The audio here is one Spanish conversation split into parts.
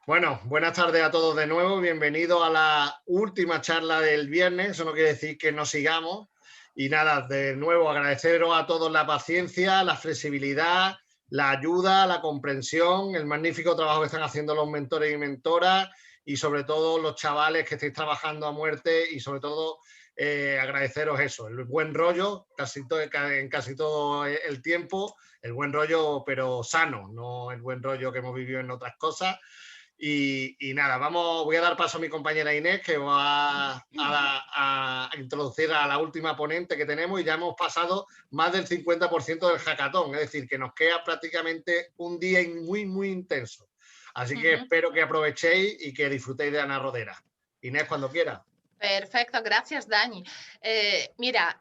Bueno, buenas tardes a todos de nuevo. Bienvenidos a la última charla del viernes. Eso no quiere decir que no sigamos. Y nada, de nuevo agradeceros a todos la paciencia, la flexibilidad, la ayuda, la comprensión, el magnífico trabajo que están haciendo los mentores y mentoras y sobre todo los chavales que estáis trabajando a muerte y sobre todo agradeceros eso, el buen rollo en casi todo el tiempo, el buen rollo pero sano, no el buen rollo que hemos vivido en otras cosas. Y nada, voy a dar paso a mi compañera Inés, que va a introducir a la última ponente que tenemos y ya hemos pasado más del 50% del hackathon, es decir, que nos queda prácticamente un día muy, muy intenso. Así que espero que aprovechéis y que disfrutéis de Ana Rodera. Inés, cuando quiera. Perfecto, gracias Dani. Mira,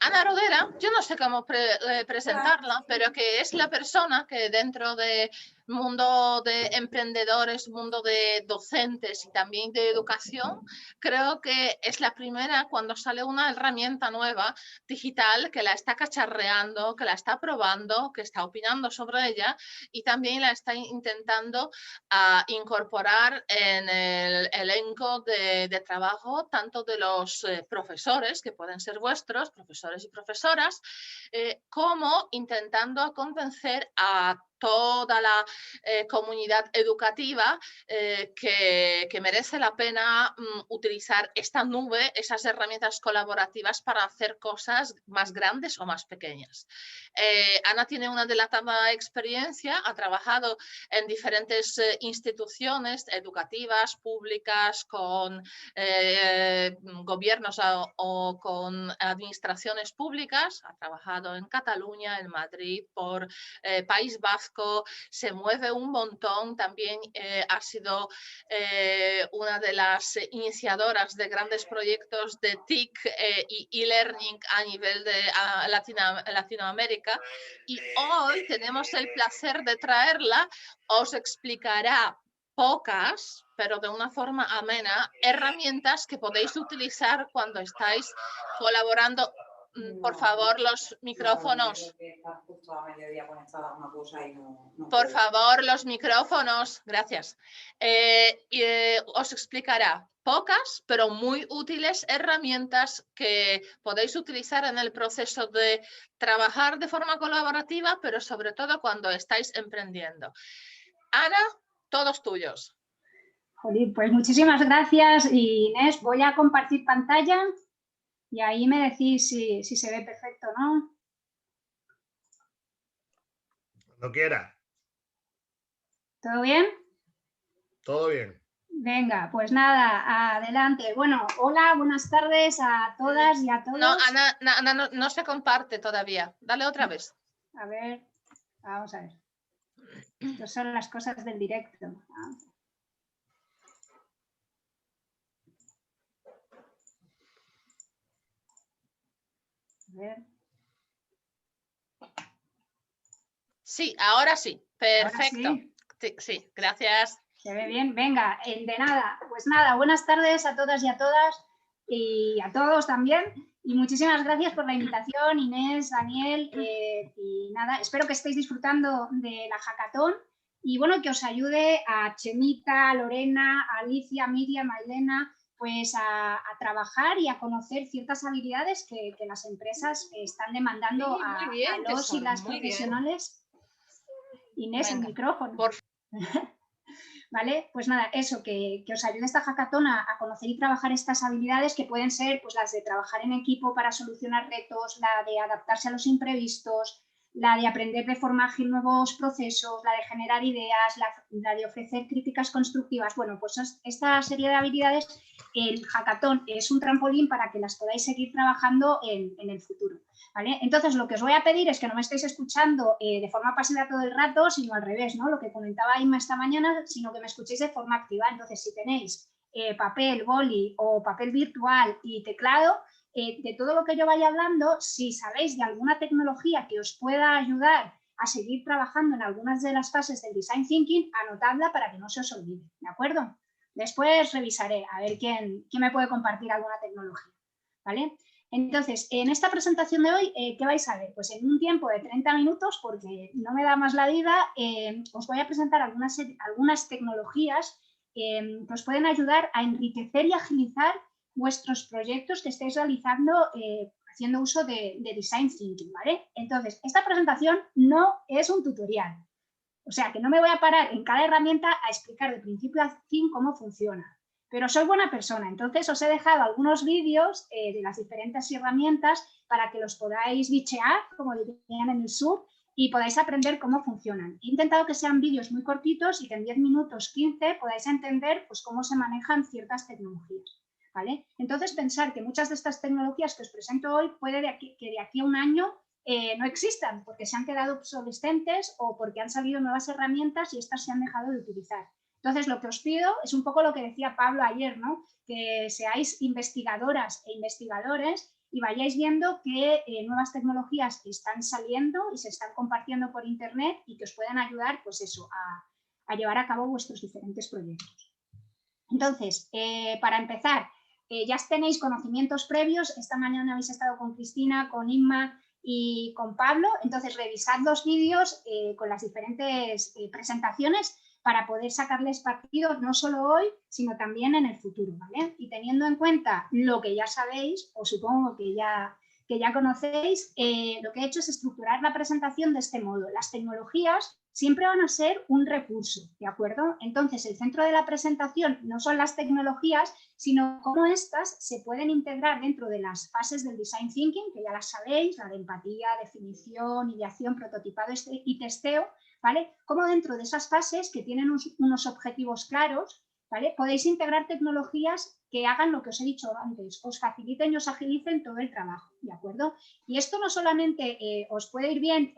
Ana Rodera, yo no sé cómo presentarla, pero que es la persona que dentro del mundo de emprendedores, mundo de docentes y también de educación, creo que es la primera cuando sale una herramienta nueva digital que la está cacharreando, que la está probando, que está opinando sobre ella y también la está intentando incorporar en el elenco de trabajo tanto de los profesores, que pueden ser vuestros, profesores y profesoras, como intentando convencer a toda la comunidad educativa que merece la pena utilizar esta nube, esas herramientas colaborativas para hacer cosas más grandes o más pequeñas. Ana tiene una dilatada experiencia, ha trabajado en diferentes instituciones educativas, públicas, con gobiernos o con administraciones públicas, ha trabajado en Cataluña, en Madrid, por País Vasco, se mueve un montón, también ha sido una de las iniciadoras de grandes proyectos de TIC y e-learning a nivel de Latinoamérica y hoy tenemos el placer de traerla. Os explicará pocas, pero de una forma amena, herramientas que podéis utilizar cuando estáis colaborando. Por favor, los micrófonos. Por favor, los micrófonos. Gracias. Os explicará pocas, pero muy útiles herramientas que podéis utilizar en el proceso de trabajar de forma colaborativa, pero sobre todo cuando estáis emprendiendo. Ana, todos tuyos. Jolín, pues muchísimas gracias, Inés. Voy a compartir pantalla y ahí me decís si se ve perfecto, ¿no? Cuando quiera. ¿Todo bien? Todo bien. Venga, pues nada, adelante. Bueno, hola, buenas tardes a todas y a todos. No, Ana no se comparte todavía. Dale otra vez. A ver, vamos a ver. Estas son las cosas del directo. A ver. Sí, ahora sí. Perfecto. Ahora sí. Sí, gracias. ¿Se ve bien? Venga, de nada. Pues nada, buenas tardes a todas y a todas y a todos también. Y muchísimas gracias por la invitación, Inés, Daniel. Y nada, espero que estéis disfrutando de la hackathon y bueno, que os ayude a Chemita, a Lorena, a Alicia, Miriam, a Elena, pues a trabajar y a conocer ciertas habilidades que las empresas están demandando a los y las profesionales. Inés, venga, el micrófono. Por ¿Vale? Pues nada, eso, que os ayude esta hackathon a conocer y trabajar estas habilidades que pueden ser pues, las de trabajar en equipo para solucionar retos, la de adaptarse a los imprevistos, la de aprender de forma ágil nuevos procesos, la de generar ideas, la de ofrecer críticas constructivas. Bueno, pues esta serie de habilidades, el hackathon es un trampolín para que las podáis seguir trabajando en el futuro. ¿Vale? Entonces, lo que os voy a pedir es que no me estéis escuchando de forma pasiva todo el rato, sino al revés, ¿no? Lo que comentaba Inma esta mañana, sino que me escuchéis de forma activa. Entonces, si tenéis papel, boli o papel virtual y teclado, de todo lo que yo vaya hablando, si sabéis de alguna tecnología que os pueda ayudar a seguir trabajando en algunas de las fases del Design Thinking, anotadla para que no se os olvide, ¿de acuerdo? Después revisaré a ver quién me puede compartir alguna tecnología, ¿vale? Entonces, en esta presentación de hoy, ¿qué vais a ver? Pues en un tiempo de 30 minutos, porque no me da más la vida, os voy a presentar algunas tecnologías que os pueden ayudar a enriquecer y agilizar vuestros proyectos que estéis realizando haciendo uso de Design Thinking, ¿vale? Entonces, esta presentación no es un tutorial. O sea, que no me voy a parar en cada herramienta a explicar de principio a fin cómo funciona. Pero soy buena persona, entonces os he dejado algunos vídeos de las diferentes herramientas para que los podáis bichear, como dirían en el sur, y podáis aprender cómo funcionan. He intentado que sean vídeos muy cortitos y que en 10 minutos, 15, podáis entender pues, cómo se manejan ciertas tecnologías, ¿vale? Entonces, pensar que muchas de estas tecnologías que os presento hoy puede que de aquí a un año no existan, porque se han quedado obsolescentes o porque han salido nuevas herramientas y estas se han dejado de utilizar. Entonces, lo que os pido es un poco lo que decía Pablo ayer, ¿no? Que seáis investigadoras e investigadores y vayáis viendo qué nuevas tecnologías están saliendo y se están compartiendo por internet y que os puedan ayudar, pues eso, a llevar a cabo vuestros diferentes proyectos. Entonces, para empezar, ya tenéis conocimientos previos. Esta mañana habéis estado con Cristina, con Inma y con Pablo. Entonces, revisad los vídeos con las diferentes presentaciones para poder sacarles partido no solo hoy, sino también en el futuro, ¿vale? Y teniendo en cuenta lo que ya sabéis, o supongo que ya conocéis, lo que he hecho es estructurar la presentación de este modo. Las tecnologías siempre van a ser un recurso, ¿de acuerdo? Entonces, el centro de la presentación no son las tecnologías, sino cómo estas se pueden integrar dentro de las fases del Design Thinking, que ya las sabéis, la de empatía, definición, ideación, prototipado y testeo, ¿vale? Cómo dentro de esas fases que tienen unos objetivos claros, ¿vale? Podéis integrar tecnologías que hagan lo que os he dicho antes, os faciliten y os agilicen todo el trabajo, ¿de acuerdo? Y esto no solamente os puede ir bien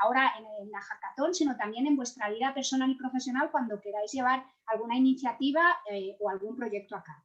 ahora en la hackathon, sino también en vuestra vida personal y profesional cuando queráis llevar alguna iniciativa o algún proyecto a cabo,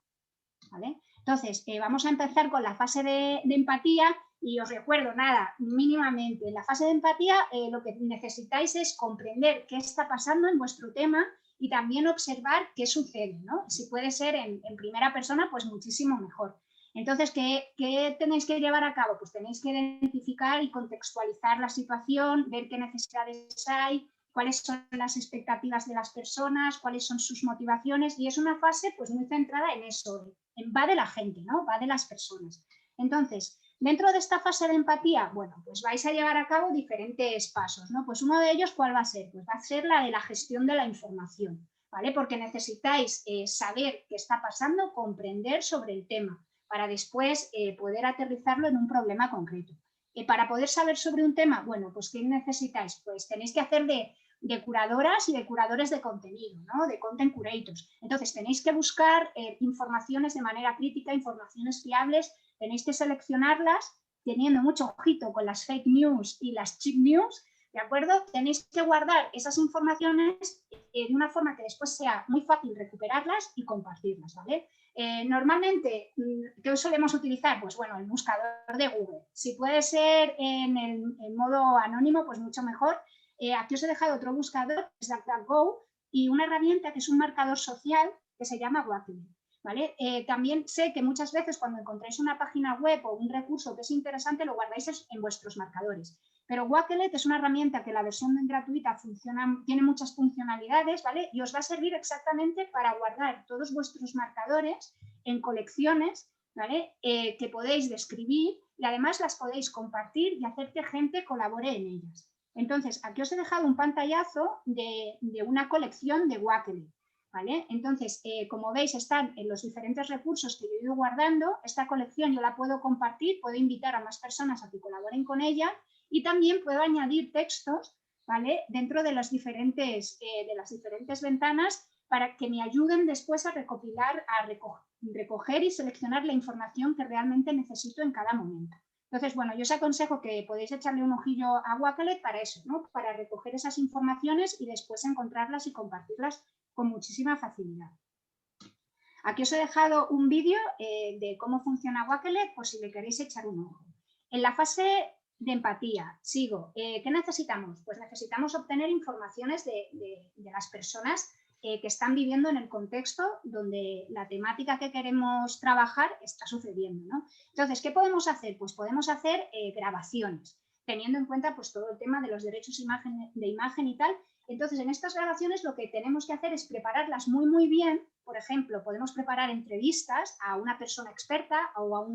¿vale? Entonces, vamos a empezar con la fase de empatía y os recuerdo, nada, mínimamente, en la fase de empatía lo que necesitáis es comprender qué está pasando en vuestro tema y también observar qué sucede, ¿no? Si puede ser en primera persona, pues muchísimo mejor. Entonces, ¿qué tenéis que llevar a cabo? Pues tenéis que identificar y contextualizar la situación, ver qué necesidades hay, cuáles son las expectativas de las personas, cuáles son sus motivaciones, y es una fase pues muy centrada en eso, va de la gente, ¿no? Va de las personas. Entonces, dentro de esta fase de empatía, bueno, pues vais a llevar a cabo diferentes pasos, ¿no? Pues uno de ellos, ¿cuál va a ser? Pues va a ser la de la gestión de la información, ¿vale? Porque necesitáis saber qué está pasando, comprender sobre el tema, para después poder aterrizarlo en un problema concreto. Para poder saber sobre un tema, bueno, pues ¿qué necesitáis? Pues tenéis que hacer de curadoras y de curadores de contenido, ¿no? De content curators. Entonces, tenéis que buscar informaciones de manera crítica, informaciones fiables, tenéis que seleccionarlas teniendo mucho ojito con las fake news y las cheap news, ¿de acuerdo? Tenéis que guardar esas informaciones de una forma que después sea muy fácil recuperarlas y compartirlas, ¿vale? Normalmente, ¿qué solemos utilizar? Pues bueno, el buscador de Google. Si puede ser en modo anónimo, pues mucho mejor. Aquí os he dejado otro buscador, que es DuckDuckGo, y una herramienta que es un marcador social que se llama Wakelet, ¿vale? También sé que muchas veces cuando encontráis una página web o un recurso que es interesante lo guardáis en vuestros marcadores. Pero Wakelet es una herramienta que la versión gratuita tiene muchas funcionalidades, ¿vale? Y os va a servir exactamente para guardar todos vuestros marcadores en colecciones, ¿vale? Que podéis describir y además las podéis compartir y hacer que gente colabore en ellas. Entonces, aquí os he dejado un pantallazo de una colección de Wakelet, ¿vale? Entonces, como veis, están en los diferentes recursos que yo he ido guardando. Esta colección yo la puedo compartir, puedo invitar a más personas a que colaboren con ella y también puedo añadir textos, ¿vale? Dentro de las diferentes ventanas para que me ayuden después a recopilar, a recoger y seleccionar la información que realmente necesito en cada momento. Entonces, bueno, yo os aconsejo que podéis echarle un ojillo a Wakelet para eso, ¿no? Para recoger esas informaciones y después encontrarlas y compartirlas con muchísima facilidad. Aquí os he dejado un vídeo de cómo funciona Wakelet, por si le queréis echar un ojo. En la fase de empatía, sigo. ¿Qué necesitamos? Pues necesitamos obtener informaciones de las personas que están viviendo en el contexto donde la temática que queremos trabajar está sucediendo, ¿no? Entonces, ¿qué podemos hacer? Pues podemos hacer grabaciones, teniendo en cuenta pues, todo el tema de los derechos de imagen y tal. Entonces, en estas grabaciones lo que tenemos que hacer es prepararlas muy bien. Por ejemplo, podemos preparar entrevistas a una persona experta o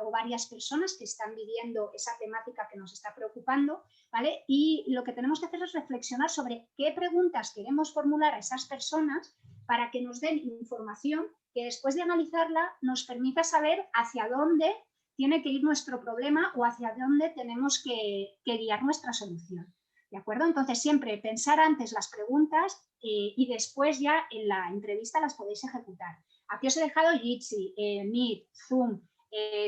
varias personas que están viviendo esa temática que nos está preocupando, ¿vale? Y lo que tenemos que hacer es reflexionar sobre qué preguntas queremos formular a esas personas para que nos den información que después de analizarla nos permita saber hacia dónde tiene que ir nuestro problema o hacia dónde tenemos que guiar nuestra solución. ¿De acuerdo? Entonces, siempre pensar antes las preguntas y después ya en la entrevista las podéis ejecutar. Aquí os he dejado Jitsi, Meet, Zoom.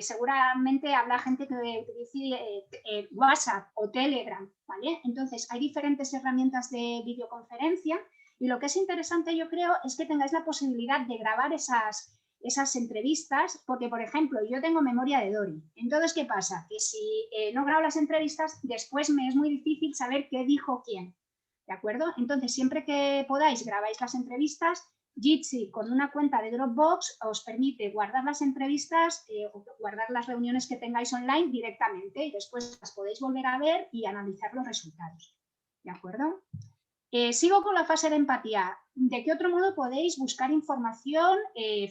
Seguramente habrá gente que utilice WhatsApp o Telegram, ¿vale? Entonces, hay diferentes herramientas de videoconferencia y lo que es interesante, yo creo, es que tengáis la posibilidad de grabar esas entrevistas, porque, por ejemplo, yo tengo memoria de Dory. Entonces, ¿qué pasa? Que si no grabo las entrevistas, después me es muy difícil saber qué dijo quién, ¿de acuerdo? Entonces, siempre que podáis, grabáis las entrevistas. Jitsi, con una cuenta de Dropbox, os permite guardar las entrevistas o guardar las reuniones que tengáis online directamente y después las podéis volver a ver y analizar los resultados, ¿de acuerdo? Sigo con la fase de empatía. ¿De qué otro modo podéis buscar información,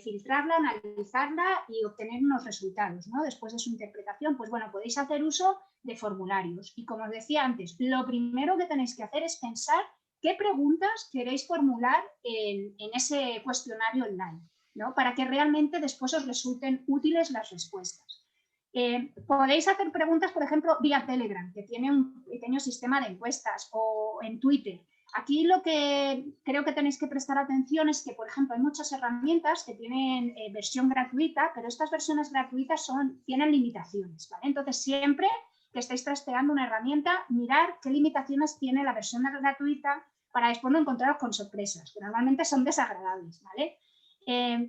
filtrarla, analizarla y obtener unos resultados, ¿no? Después de su interpretación, pues bueno, podéis hacer uso de formularios. Y como os decía antes, lo primero que tenéis que hacer es pensar qué preguntas queréis formular en ese cuestionario online, ¿no? Para que realmente después os resulten útiles las respuestas. Podéis hacer preguntas, por ejemplo, vía Telegram, que tiene un pequeño sistema de encuestas, o en Twitter. Aquí lo que creo que tenéis que prestar atención es que, por ejemplo, hay muchas herramientas que tienen versión gratuita, pero estas versiones gratuitas tienen limitaciones, ¿vale? Entonces, siempre que estéis trasteando una herramienta, mirar qué limitaciones tiene la versión gratuita para después no encontraros con sorpresas, que normalmente son desagradables, ¿vale?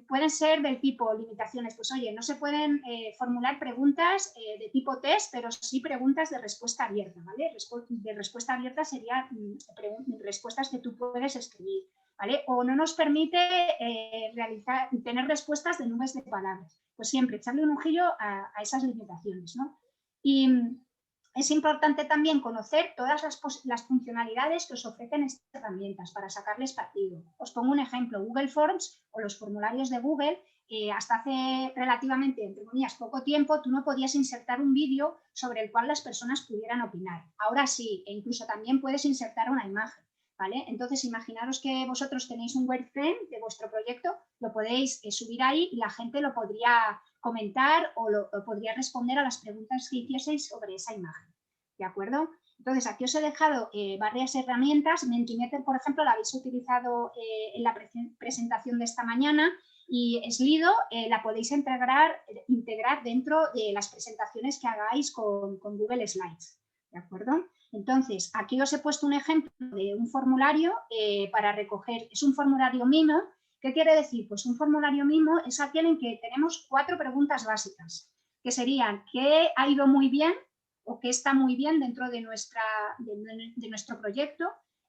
Pueden ser del tipo limitaciones, pues oye, no se pueden formular preguntas de tipo test, pero sí preguntas de respuesta abierta, ¿vale? De respuesta abierta serían respuestas que tú puedes escribir, ¿vale? O no nos permite tener respuestas de nubes de palabras. Pues siempre echarle un ojillo a esas limitaciones, ¿no? Y es importante también conocer todas las funcionalidades que os ofrecen estas herramientas para sacarles partido. Os pongo un ejemplo, Google Forms o los formularios de Google, hasta hace relativamente, entre comillas, poco tiempo, tú no podías insertar un vídeo sobre el cual las personas pudieran opinar. Ahora sí, e incluso también puedes insertar una imagen, ¿vale? Entonces, imaginaros que vosotros tenéis un wireframe de vuestro proyecto, lo podéis subir ahí y la gente lo podría comentar o podría responder a las preguntas que hicieseis sobre esa imagen, ¿de acuerdo? Entonces, aquí os he dejado varias herramientas. Mentimeter, por ejemplo, la habéis utilizado en la presentación de esta mañana, y Slido la podéis integrar dentro de las presentaciones que hagáis con Google Slides, ¿de acuerdo? Entonces, aquí os he puesto un ejemplo de un formulario para recoger, es un formulario MIMO. ¿Qué quiere decir? Pues un formulario MIMO es aquel en que tenemos 4 preguntas básicas, que serían ¿qué ha ido muy bien o qué está muy bien dentro de nuestro proyecto?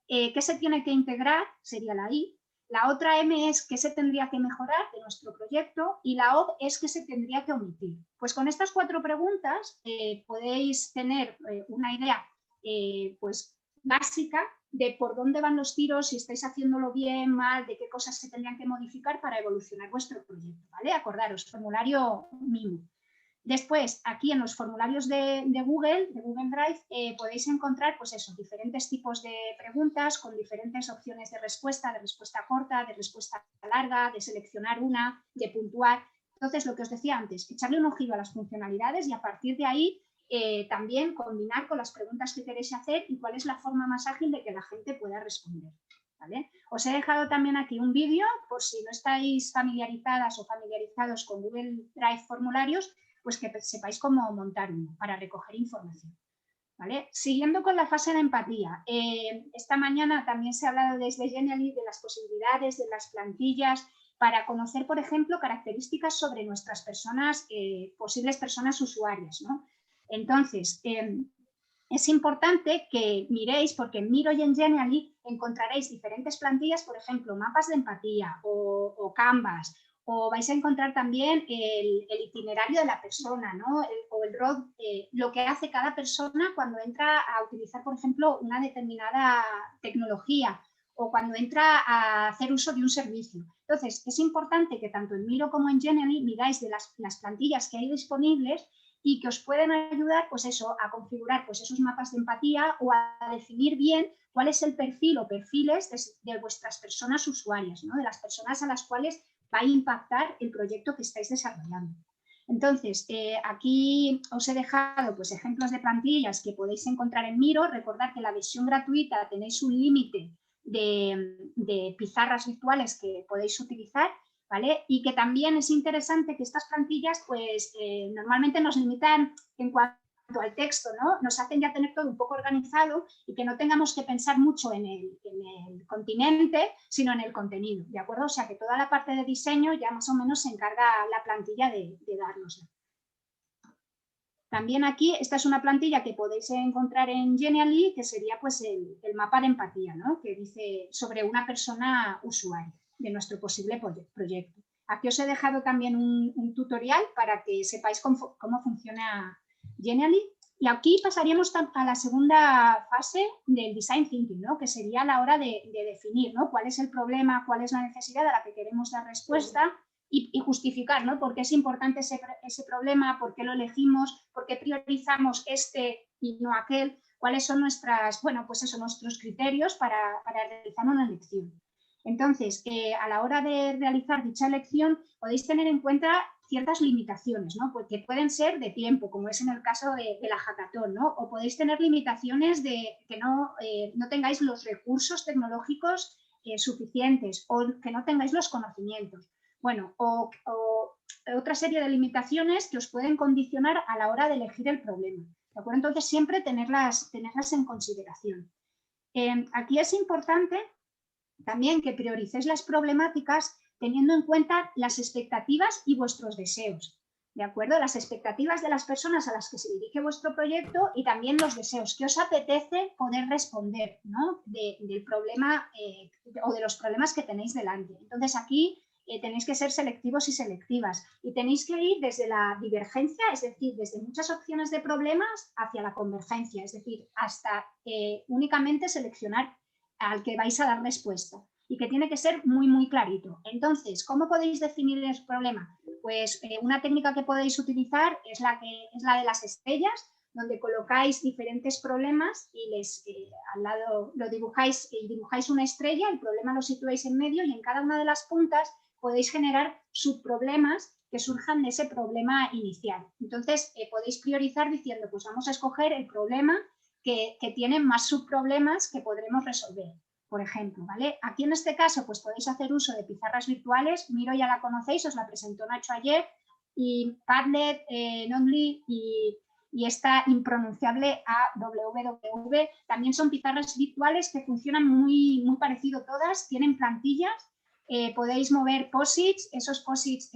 ¿Qué se tiene que integrar? Sería la I. La otra M es qué se tendría que mejorar de nuestro proyecto, y la O es qué se tendría que omitir. Pues con estas 4 preguntas podéis tener una idea pues básica de por dónde van los tiros, si estáis haciéndolo bien, mal, de qué cosas se tendrían que modificar para evolucionar vuestro proyecto, ¿vale? Acordaros, formulario MIMO. Después, aquí en los formularios de Google Drive, podéis encontrar, pues eso, diferentes tipos de preguntas con diferentes opciones de respuesta corta, de respuesta larga, de seleccionar una, de puntuar. Entonces, lo que os decía antes, echarle un ojillo a las funcionalidades y a partir de ahí también combinar con las preguntas que queréis hacer y cuál es la forma más ágil de que la gente pueda responder, ¿vale? Os he dejado también aquí un vídeo por si no estáis familiarizadas o familiarizados con Google Drive formularios, pues que sepáis cómo montar uno para recoger información, ¿vale? Siguiendo con la fase de empatía, esta mañana también se ha hablado desde Genially de las posibilidades de las plantillas para conocer, por ejemplo, características sobre nuestras personas, posibles personas usuarias, ¿no? Entonces, es importante que miréis, porque en Miro y en Genially encontraréis diferentes plantillas, por ejemplo, mapas de empatía o Canvas, o vais a encontrar también el itinerario de la persona, ¿no? O el road, lo que hace cada persona cuando entra a utilizar, por ejemplo, una determinada tecnología o cuando entra a hacer uso de un servicio. Entonces, es importante que tanto en Miro como en Genially miráis de las plantillas que hay disponibles y que os pueden ayudar, pues eso, a configurar pues esos mapas de empatía o a definir bien cuál es el perfil o perfiles de vuestras personas usuarias, ¿no? De las personas a las cuales va a impactar el proyecto que estáis desarrollando. Entonces, aquí os he dejado pues, ejemplos de plantillas que podéis encontrar en Miro. Recordad que en la versión gratuita tenéis un límite de pizarras virtuales que podéis utilizar, ¿vale? Y que también es interesante que estas plantillas pues normalmente nos limitan en cuanto al texto, ¿no? Nos hacen ya tener todo un poco organizado y que no tengamos que pensar mucho en el continente, sino en el contenido, ¿de acuerdo? O sea que toda la parte de diseño ya más o menos se encarga la plantilla de dárnosla. También aquí, esta es una plantilla que podéis encontrar en Genially, que sería pues el mapa de empatía, ¿no? Que dice sobre una persona usuaria de nuestro posible proyecto. Aquí os he dejado también un tutorial para que sepáis cómo funciona Genially. Y aquí pasaríamos a la segunda fase del Design Thinking, ¿no? Que sería la hora de definir, ¿no? Cuál es el problema, cuál es la necesidad a la que queremos dar respuesta y justificar, ¿no? Por qué es importante ese problema, por qué lo elegimos, por qué priorizamos este y no aquel, cuáles son nuestras, bueno, pues eso, nuestros criterios para realizar una elección. Entonces, a la hora de realizar dicha elección, podéis tener en cuenta ciertas limitaciones, ¿no? Porque pueden ser de tiempo, como es en el caso de la hackathon, ¿no? O podéis tener limitaciones de que no tengáis los recursos tecnológicos suficientes o que no tengáis los conocimientos. Bueno, o otra serie de limitaciones que os pueden condicionar a la hora de elegir el problema, ¿de acuerdo? Entonces, siempre tenerlas en consideración. Aquí es importante también que prioricéis las problemáticas teniendo en cuenta las expectativas y vuestros deseos, ¿de acuerdo? Las expectativas de las personas a las que se dirige vuestro proyecto y también los deseos que os apetece poder responder, ¿no? Del problema o de los problemas que tenéis delante. Entonces, aquí tenéis que ser selectivos y selectivas y tenéis que ir desde la divergencia, es decir, desde muchas opciones de problemas hacia la convergencia, es decir, hasta únicamente seleccionar al que vais a dar respuesta y que tiene que ser muy, muy clarito. Entonces, ¿cómo podéis definir el problema? Pues una técnica que podéis utilizar es la de las estrellas, donde colocáis diferentes problemas y al lado lo dibujáis y dibujáis una estrella, el problema lo situáis en medio y en cada una de las puntas podéis generar subproblemas que surjan de ese problema inicial. Entonces, podéis priorizar diciendo, pues vamos a escoger el problema que tiene más subproblemas que podremos resolver, por ejemplo, ¿vale? Aquí en este caso, pues podéis hacer uso de pizarras virtuales. Miro ya la conocéis, os la presentó Nacho ayer, y Padlet, Nodly y esta impronunciable AWW, también son pizarras virtuales que funcionan muy, muy parecido todas, tienen plantillas. Podéis mover posits, esos posits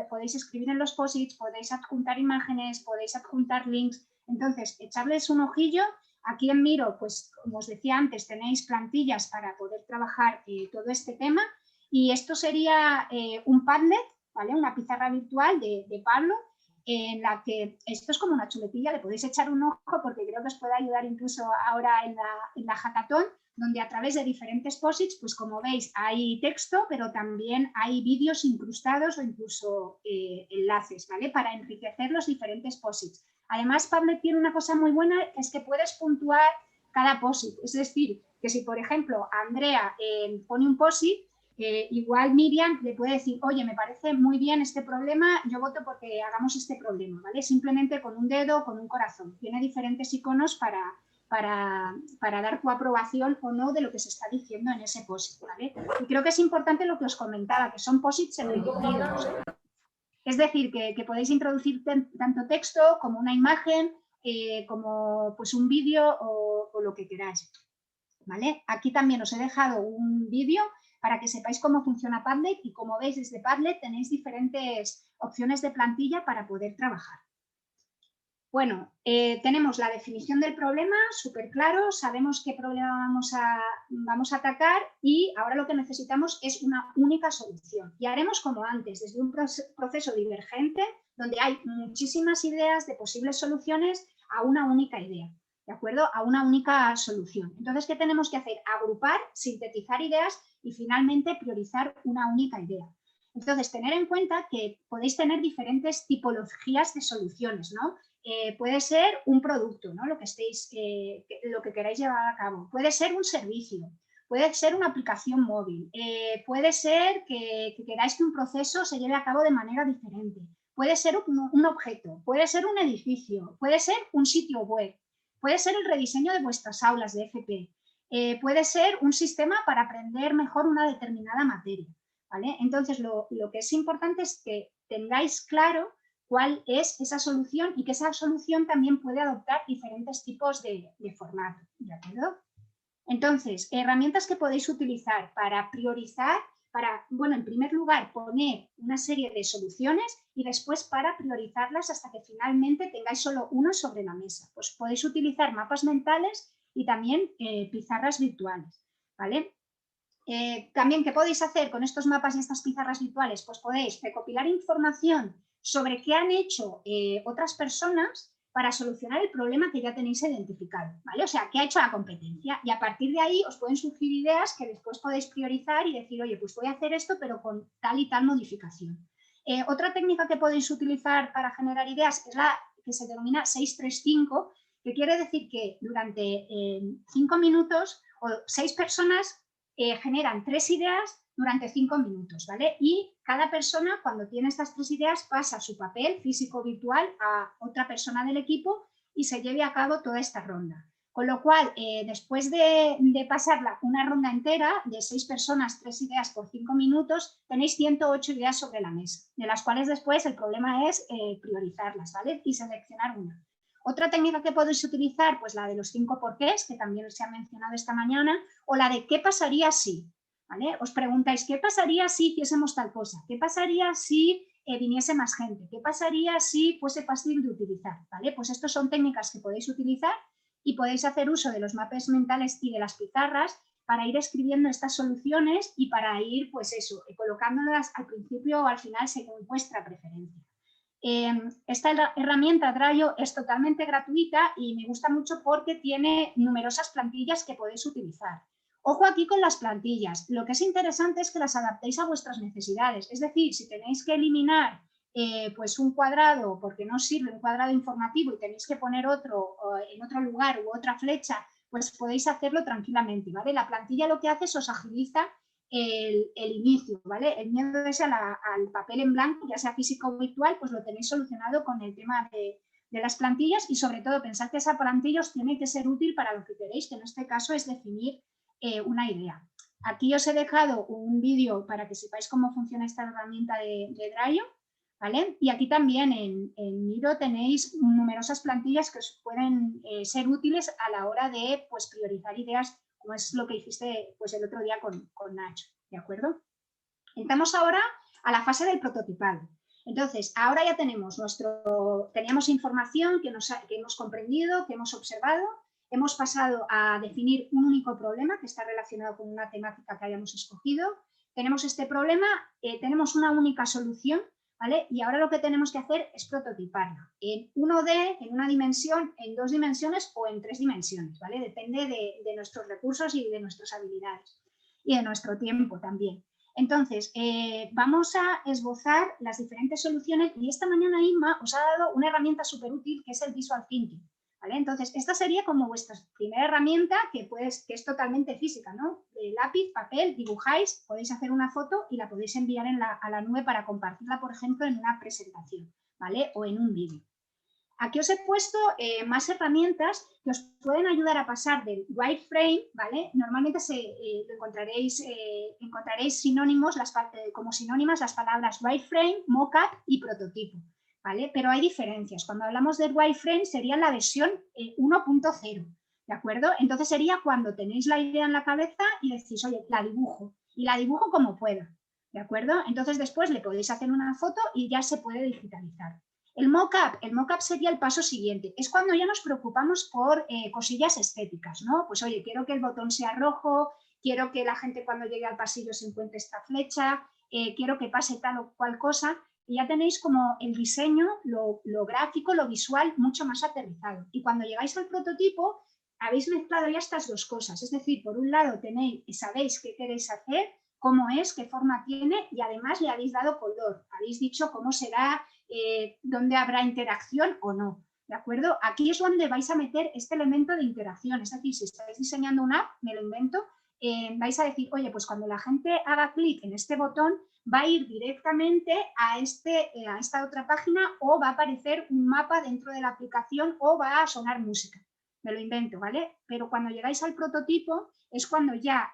podéis escribir en los posits, podéis adjuntar imágenes, podéis adjuntar links. Entonces, echarles un ojillo. Aquí en Miro, pues como os decía antes, tenéis plantillas para poder trabajar todo este tema y esto sería un Padlet, ¿vale? Una pizarra virtual de Pablo en la que esto es como una chuletilla, le podéis echar un ojo porque creo que os puede ayudar incluso ahora en la hackathon, donde a través de diferentes posits, pues como veis hay texto, pero también hay vídeos incrustados o incluso enlaces, ¿vale? Para enriquecer los diferentes posits. Además, Padlet tiene una cosa muy buena, es que puedes puntuar cada posit, es decir, que si por ejemplo Andrea pone un posit, igual Miriam le puede decir, oye, me parece muy bien este problema, yo voto porque hagamos este problema, ¿vale? Simplemente con un dedo, con un corazón. Tiene diferentes iconos para dar tu aprobación o no de lo que se está diciendo en ese posit, ¿vale? Y creo que es importante lo que os comentaba, que son posits enriquecidos. Es decir, que podéis introducir tanto texto como una imagen, como pues un vídeo o lo que queráis, ¿vale? Aquí también os he dejado un vídeo para que sepáis cómo funciona Padlet y como veis desde Padlet tenéis diferentes opciones de plantilla para poder trabajar. Bueno, tenemos la definición del problema, súper claro, sabemos qué problema vamos a atacar y ahora lo que necesitamos es una única solución. Y haremos como antes, desde un proceso divergente, donde hay muchísimas ideas de posibles soluciones a una única idea, ¿de acuerdo? A una única solución. Entonces, ¿qué tenemos que hacer? Agrupar, sintetizar ideas y finalmente priorizar una única idea. Entonces, tener en cuenta que podéis tener diferentes tipologías de soluciones, ¿no? Puede ser un producto, ¿no? Lo que queráis llevar a cabo. Puede ser un servicio, puede ser una aplicación móvil, puede ser que queráis que un proceso se lleve a cabo de manera diferente, puede ser un objeto, puede ser un edificio, puede ser un sitio web, puede ser el rediseño de vuestras aulas de FP, puede ser un sistema para aprender mejor una determinada materia, ¿vale? Entonces, lo que es importante es que tengáis claro cuál es esa solución y que esa solución también puede adoptar diferentes tipos de formato, ¿de acuerdo? Entonces, herramientas que podéis utilizar para priorizar, bueno, en primer lugar, poner una serie de soluciones y después para priorizarlas hasta que finalmente tengáis solo una sobre la mesa. Pues podéis utilizar mapas mentales y también pizarras virtuales, ¿vale? También, ¿qué podéis hacer con estos mapas y estas pizarras virtuales? Pues podéis recopilar información sobre qué han hecho otras personas para solucionar el problema que ya tenéis identificado, ¿vale? O sea, qué ha hecho la competencia y a partir de ahí os pueden surgir ideas que después podéis priorizar y decir, oye, pues voy a hacer esto pero con tal y tal modificación. Otra técnica que podéis utilizar para generar ideas es la que se denomina 6-3-5, que quiere decir que durante 5 minutos o 6 personas generan 3 ideas durante 5 minutos, ¿vale? Y cada persona, cuando tiene estas 3 ideas, pasa su papel físico-virtual a otra persona del equipo y se lleve a cabo toda esta ronda. Con lo cual, después de pasarla una ronda entera, de 6 personas, 3 ideas por 5 minutos, tenéis 108 ideas sobre la mesa, de las cuales después el problema es priorizarlas, ¿vale? Y seleccionar una. Otra técnica que podéis utilizar, pues la de los 5 porqués, que también se ha mencionado esta mañana, o la de qué pasaría si, ¿vale? Os preguntáis, ¿qué pasaría si hiciésemos tal cosa? ¿Qué pasaría si viniese más gente? ¿Qué pasaría si fuese fácil de utilizar? ¿Vale? Pues estas son técnicas que podéis utilizar y podéis hacer uso de los mapas mentales y de las pizarras para ir escribiendo estas soluciones y para ir, pues eso, colocándolas al principio o al final según vuestra preferencia. Esta herramienta Drayo es totalmente gratuita y me gusta mucho porque tiene numerosas plantillas que podéis utilizar. Ojo aquí con las plantillas, lo que es interesante es que las adaptéis a vuestras necesidades, es decir, si tenéis que eliminar pues un cuadrado porque no sirve un cuadrado informativo y tenéis que poner otro en otro lugar u otra flecha, pues podéis hacerlo tranquilamente, ¿vale? La plantilla lo que hace es os agiliza el inicio, ¿vale? El miedo ese al papel en blanco, ya sea físico o virtual, pues lo tenéis solucionado con el tema de las plantillas y sobre todo pensad que esa plantilla os tiene que ser útil para lo que queréis, que en este caso es definir una idea. Aquí os he dejado un vídeo para que sepáis cómo funciona esta herramienta de Drayo, ¿vale? Y aquí también en Miro tenéis numerosas plantillas que os pueden ser útiles a la hora de pues, priorizar ideas, como es lo que hiciste pues, el otro día con Nacho, ¿de acuerdo? Entramos ahora a la fase del prototipado. Entonces, ahora ya teníamos información que hemos comprendido, que hemos observado, hemos pasado a definir un único problema que está relacionado con una temática que hayamos escogido, tenemos este problema, tenemos una única solución, ¿vale? Y ahora lo que tenemos que hacer es prototiparla en 1D, en una dimensión, en 2 dimensiones o en 3 dimensiones, ¿vale? Depende de nuestros recursos y de nuestras habilidades y de nuestro tiempo también. Entonces, vamos a esbozar las diferentes soluciones y esta mañana Inma os ha dado una herramienta súper útil que es el Visual Thinking, ¿vale? Entonces, esta sería como vuestra primera herramienta que es totalmente física, ¿no? Lápiz, papel, dibujáis, podéis hacer una foto y la podéis enviar a la nube para compartirla, por ejemplo, en una presentación, ¿vale? O en un vídeo. Aquí os he puesto más herramientas que os pueden ayudar a pasar del wireframe, ¿vale? Normalmente encontraréis sinónimos, como sinónimas las palabras wireframe, mockup y prototipo, ¿vale? Pero hay diferencias. Cuando hablamos del wireframe sería la versión 1.0, ¿de acuerdo? Entonces sería cuando tenéis la idea en la cabeza y decís, oye, la dibujo, y la dibujo como pueda, ¿de acuerdo? Entonces después le podéis hacer una foto y ya se puede digitalizar. El mock-up sería el paso siguiente. Es cuando ya nos preocupamos por cosillas estéticas, ¿no? Pues oye, quiero que el botón sea rojo, quiero que la gente cuando llegue al pasillo se encuentre esta flecha, quiero que pase tal o cual cosa, y ya tenéis como el diseño, lo gráfico, lo visual, mucho más aterrizado. Y cuando llegáis al prototipo, habéis mezclado ya estas dos cosas. Es decir, por un lado sabéis qué queréis hacer, cómo es, qué forma tiene, y además le habéis dado color. Habéis dicho cómo será, dónde habrá interacción o no. ¿De acuerdo? Aquí es donde vais a meter este elemento de interacción. Es decir, si estáis diseñando una app, me lo invento, vais a decir, oye, pues cuando la gente haga clic en este botón, va a ir directamente a esta otra página, o va a aparecer un mapa dentro de la aplicación, o va a sonar música. Me lo invento, ¿vale? Pero cuando llegáis al prototipo es cuando ya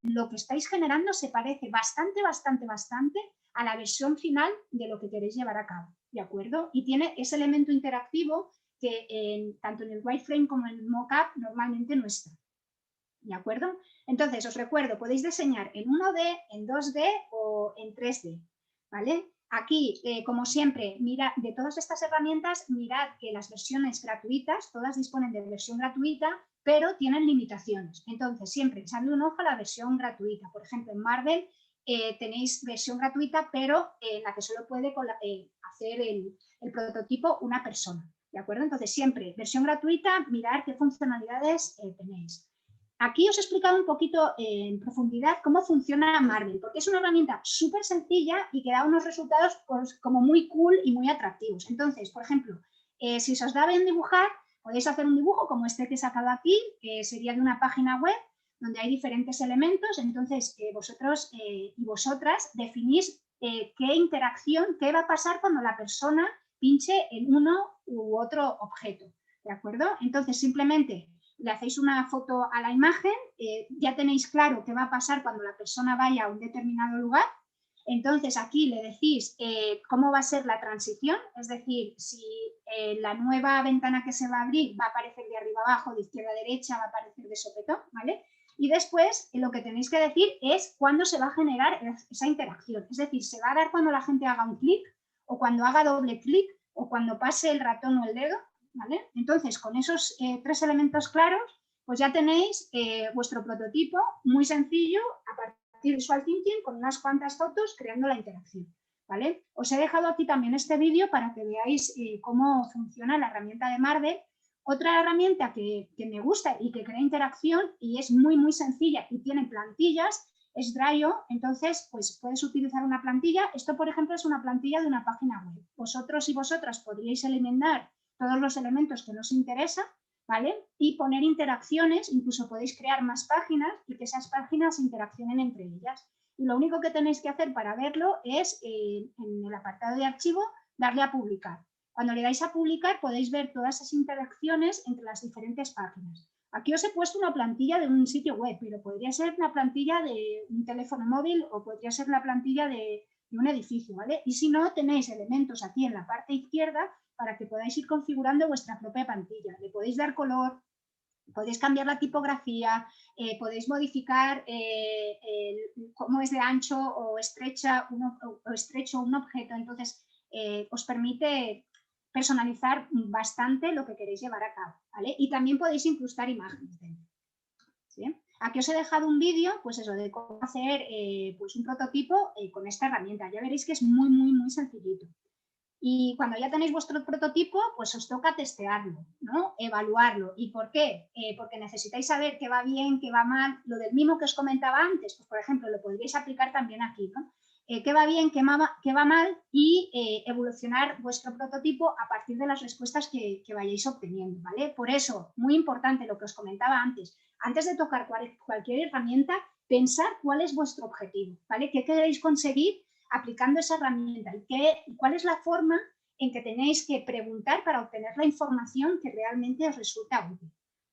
lo que estáis generando se parece bastante a la versión final de lo que queréis llevar a cabo, ¿de acuerdo? Y tiene ese elemento interactivo que tanto en el wireframe como en el mockup normalmente no está, ¿de acuerdo? Entonces, os recuerdo, podéis diseñar en 1D, en 2D o en 3D, ¿vale? Aquí, como siempre, mirad, de todas estas herramientas, mirad que las versiones gratuitas, todas disponen de versión gratuita, pero tienen limitaciones. Entonces, siempre echarle un ojo a la versión gratuita. Por ejemplo, en Marvel tenéis versión gratuita, pero en la que solo puede hacer el prototipo una persona, ¿de acuerdo? Entonces, siempre versión gratuita, mirad qué funcionalidades tenéis. Aquí os he explicado un poquito en profundidad cómo funciona Marvel, porque es una herramienta súper sencilla y que da unos resultados pues, como muy cool y muy atractivos. Entonces, por ejemplo, si os da bien dibujar, podéis hacer un dibujo como este que he sacado aquí, que sería de una página web donde hay diferentes elementos. Entonces, vosotros y vosotras definís qué interacción, qué va a pasar cuando la persona pinche en uno u otro objeto, ¿de acuerdo? Entonces, simplemente le hacéis una foto a la imagen, ya tenéis claro qué va a pasar cuando la persona vaya a un determinado lugar. Entonces aquí le decís cómo va a ser la transición, es decir, si la nueva ventana que se va a abrir va a aparecer de arriba abajo, de izquierda a derecha, va a aparecer de sopetón, ¿vale? Y después lo que tenéis que decir es cuándo se va a generar esa interacción, es decir, se va a dar cuando la gente haga un clic, o cuando haga doble clic, o cuando pase el ratón o el dedo, ¿vale? Entonces, con esos 3 elementos claros, pues ya tenéis vuestro prototipo muy sencillo a partir de Visual Thinking, con unas cuantas fotos creando la interacción, ¿vale? Os he dejado aquí también este vídeo para que veáis cómo funciona la herramienta de Marvel. Otra herramienta que me gusta y que crea interacción y es muy sencilla y tiene plantillas es Dryo. Entonces, pues puedes utilizar una plantilla. Esto, por ejemplo, es una plantilla de una página web. Vosotros y vosotras podríais eliminar todos los elementos que nos interesan, ¿vale? Y poner interacciones, incluso podéis crear más páginas y que esas páginas interaccionen entre ellas. Y lo único que tenéis que hacer para verlo es, en el apartado de archivo, darle a publicar. Cuando le dais a publicar podéis ver todas esas interacciones entre las diferentes páginas. Aquí os he puesto una plantilla de un sitio web, pero podría ser una plantilla de un teléfono móvil o podría ser la plantilla de un edificio, ¿vale? Y si no, tenéis elementos aquí en la parte izquierda para que podáis ir configurando vuestra propia plantilla. Le podéis dar color, podéis cambiar la tipografía, podéis modificar cómo es de ancho o estrecho un objeto. Entonces, os permite personalizar bastante lo que queréis llevar a cabo, ¿vale? Y también podéis incrustar imágenes dentro, ¿sí? Aquí os he dejado un vídeo, pues eso, de cómo hacer pues un prototipo con esta herramienta. Ya veréis que es muy sencillito. Y cuando ya tenéis vuestro prototipo, pues os toca testearlo, ¿no? Evaluarlo. ¿Y por qué? Porque necesitáis saber qué va bien, qué va mal. Lo del mimo que os comentaba antes, pues por ejemplo, lo podríais aplicar también aquí, ¿no? Qué va bien, qué va mal y evolucionar vuestro prototipo a partir de las respuestas que vayáis obteniendo, ¿vale? Por eso, muy importante lo que os comentaba antes de tocar cualquier herramienta, pensar cuál es vuestro objetivo, ¿vale? ¿Qué queréis conseguir aplicando esa herramienta y cuál es la forma en que tenéis que preguntar para obtener la información que realmente os resulta útil?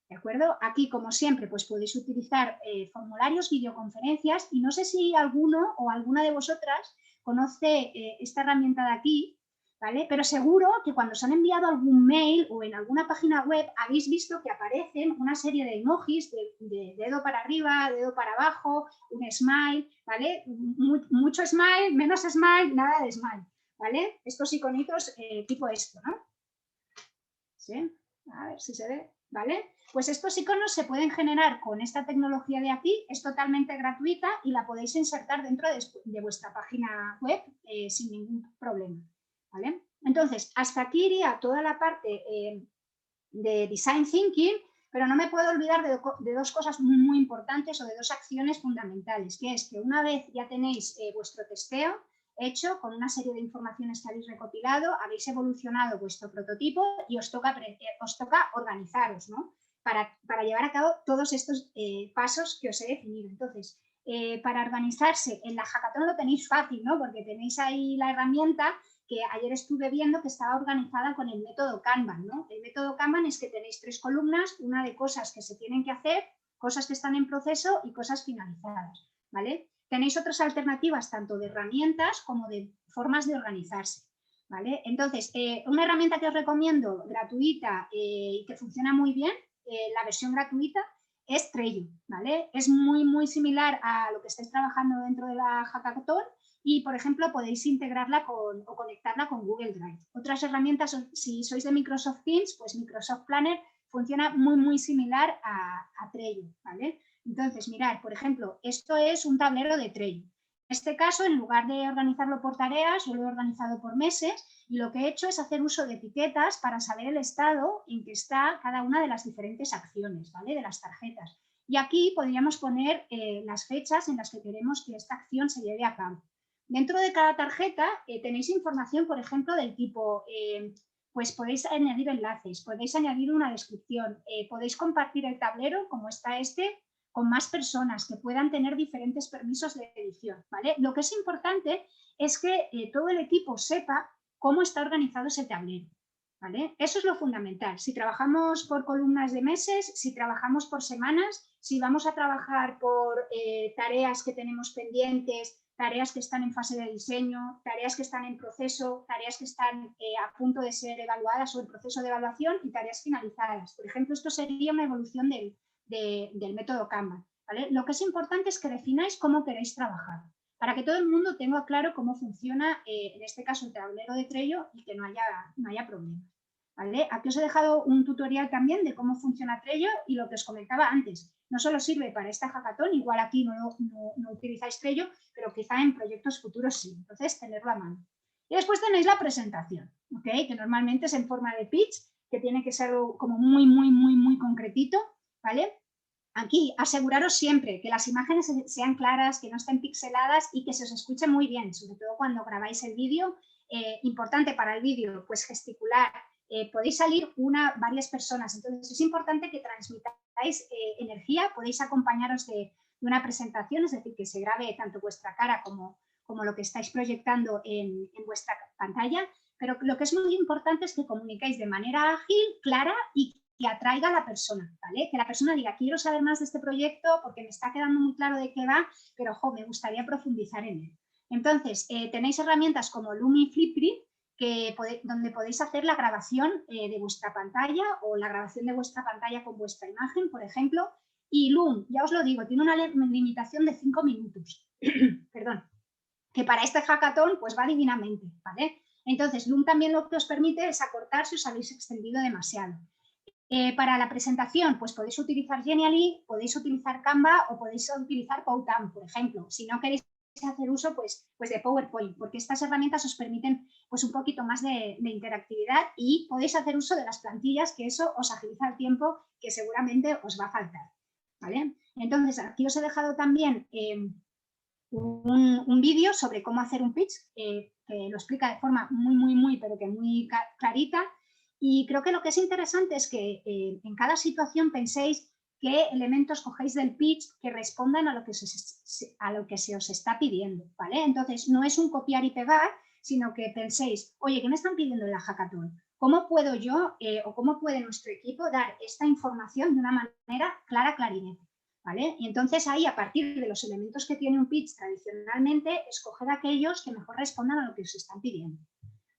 ¿De acuerdo? Aquí, como siempre, pues podéis utilizar formularios, videoconferencias, y no sé si alguno o alguna de vosotras conoce esta herramienta de aquí, ¿vale? Pero seguro que cuando os han enviado algún mail o en alguna página web habéis visto que aparecen una serie de emojis de dedo para arriba, dedo para abajo, un smile, ¿vale? Mucho smile, menos smile, nada de smile. ¿vale? Estos iconitos tipo esto, ¿no? ¿Sí? A ver si se ve, ¿vale? Pues estos iconos se pueden generar con esta tecnología de aquí, es totalmente gratuita y la podéis insertar dentro de vuestra página web sin ningún problema, ¿vale? Entonces, hasta aquí iría toda la parte de Design Thinking, pero no me puedo olvidar de dos cosas muy importantes o de dos acciones fundamentales, que es que una vez ya tenéis vuestro testeo hecho con una serie de informaciones que habéis recopilado, habéis evolucionado vuestro prototipo y os toca organizaros, ¿no? Para llevar a cabo todos estos pasos que os he definido. Entonces, para organizarse en la hackathon lo tenéis fácil, ¿no? Porque tenéis ahí la herramienta que ayer estuve viendo que estaba organizada con el método Kanban, ¿no? El método Kanban es que tenéis 3 columnas, una de cosas que se tienen que hacer, cosas que están en proceso y cosas finalizadas, ¿vale? Tenéis otras alternativas tanto de herramientas como de formas de organizarse, ¿vale? Entonces, una herramienta que os recomiendo gratuita y que funciona muy bien, la versión gratuita, es Trello, ¿vale? Es muy similar a lo que estáis trabajando dentro de la hackathon y, por ejemplo, podéis integrarla o conectarla con Google Drive. Otras herramientas, si sois de Microsoft Teams, pues Microsoft Planner funciona muy similar a Trello, ¿vale? Entonces, mirad, por ejemplo, esto es un tablero de Trello. En este caso, en lugar de organizarlo por tareas, yo lo he organizado por meses y lo que he hecho es hacer uso de etiquetas para saber el estado en que está cada una de las diferentes acciones, ¿vale? De las tarjetas. Y aquí podríamos poner las fechas en las que queremos que esta acción se lleve a cabo. Dentro de cada tarjeta tenéis información, por ejemplo, del tipo, pues podéis añadir enlaces, podéis añadir una descripción, podéis compartir el tablero, como está este, con más personas que puedan tener diferentes permisos de edición, ¿vale? Lo que es importante es que todo el equipo sepa cómo está organizado ese tablero, ¿vale? Eso es lo fundamental. Si trabajamos por columnas de meses, si trabajamos por semanas, si vamos a trabajar por tareas que tenemos pendientes, tareas que están en fase de diseño, tareas que están en proceso, tareas que están a punto de ser evaluadas o en proceso de evaluación y tareas finalizadas. Por ejemplo, esto sería una evolución del método Kanban, ¿vale? Lo que es importante es que defináis cómo queréis trabajar, para que todo el mundo tenga claro cómo funciona, en este caso, el tablero de Trello y que no haya problemas. ¿Vale? Aquí os he dejado un tutorial también de cómo funciona Trello y lo que os comentaba antes. No solo sirve para esta hackathon, igual aquí no utilizáis Trello, pero quizá en proyectos futuros sí. Entonces, tenerlo a mano. Y después tenéis la presentación, ¿ok? Que normalmente es en forma de pitch, que tiene que ser como muy concretito, ¿vale? Aquí, aseguraros siempre que las imágenes sean claras, que no estén pixeladas y que se os escuche muy bien, sobre todo cuando grabáis el vídeo. Importante para el vídeo, pues gesticular. Podéis salir varias personas, entonces es importante que transmitáis energía, podéis acompañaros de una presentación, es decir, que se grabe tanto vuestra cara como lo que estáis proyectando en vuestra pantalla, pero lo que es muy importante es que comuniquéis de manera ágil, clara y que atraiga a la persona, ¿vale? Que la persona diga, quiero saber más de este proyecto porque me está quedando muy claro de qué va, pero me gustaría profundizar en él. Entonces, tenéis herramientas como Loom y Flipgrid, donde podéis hacer la grabación de vuestra pantalla o la grabación de vuestra pantalla con vuestra imagen, por ejemplo. Y Loom, ya os lo digo, tiene una limitación de 5 minutos. Perdón. Que para este hackathon pues va divinamente, ¿vale? Entonces, Loom también lo que os permite es acortar si os habéis extendido demasiado. Para la presentación, pues podéis utilizar Genially, podéis utilizar Canva o podéis utilizar Powtown, por ejemplo. Si no queréis hacer uso pues de PowerPoint, porque estas herramientas os permiten pues un poquito más de interactividad y podéis hacer uso de las plantillas, que eso os agiliza el tiempo que seguramente os va a faltar, ¿vale? Entonces, aquí os he dejado también un vídeo sobre cómo hacer un pitch, que lo explica de forma pero que muy clarita. Y creo que lo que es interesante es que en cada situación penséis qué elementos cogéis del pitch que respondan a lo que se os está pidiendo, ¿vale? Entonces, no es un copiar y pegar, sino que penséis, oye, ¿qué me están pidiendo en la hackathon? ¿Cómo puedo yo o cómo puede nuestro equipo dar esta información de una manera clara, clarinete? ¿Vale? Y entonces ahí, a partir de los elementos que tiene un pitch tradicionalmente, escoger aquellos que mejor respondan a lo que os están pidiendo,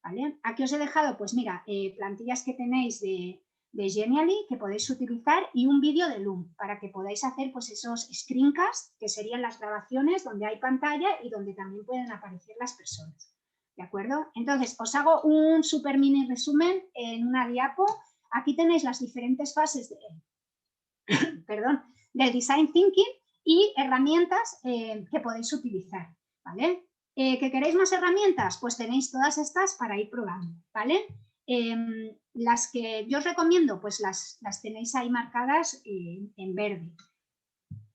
¿vale? Aquí os he dejado, pues mira, plantillas que tenéis de Genially que podéis utilizar y un vídeo de Loom para que podáis hacer pues esos screencasts, que serían las grabaciones donde hay pantalla y donde también pueden aparecer las personas, ¿de acuerdo? Entonces, os hago un súper mini resumen en una diapo. Aquí tenéis las diferentes fases del Design Thinking y herramientas que podéis utilizar, ¿vale? ¿Que queréis más herramientas? Pues tenéis todas estas para ir probando, ¿vale? Las que yo os recomiendo, pues las tenéis ahí marcadas en verde.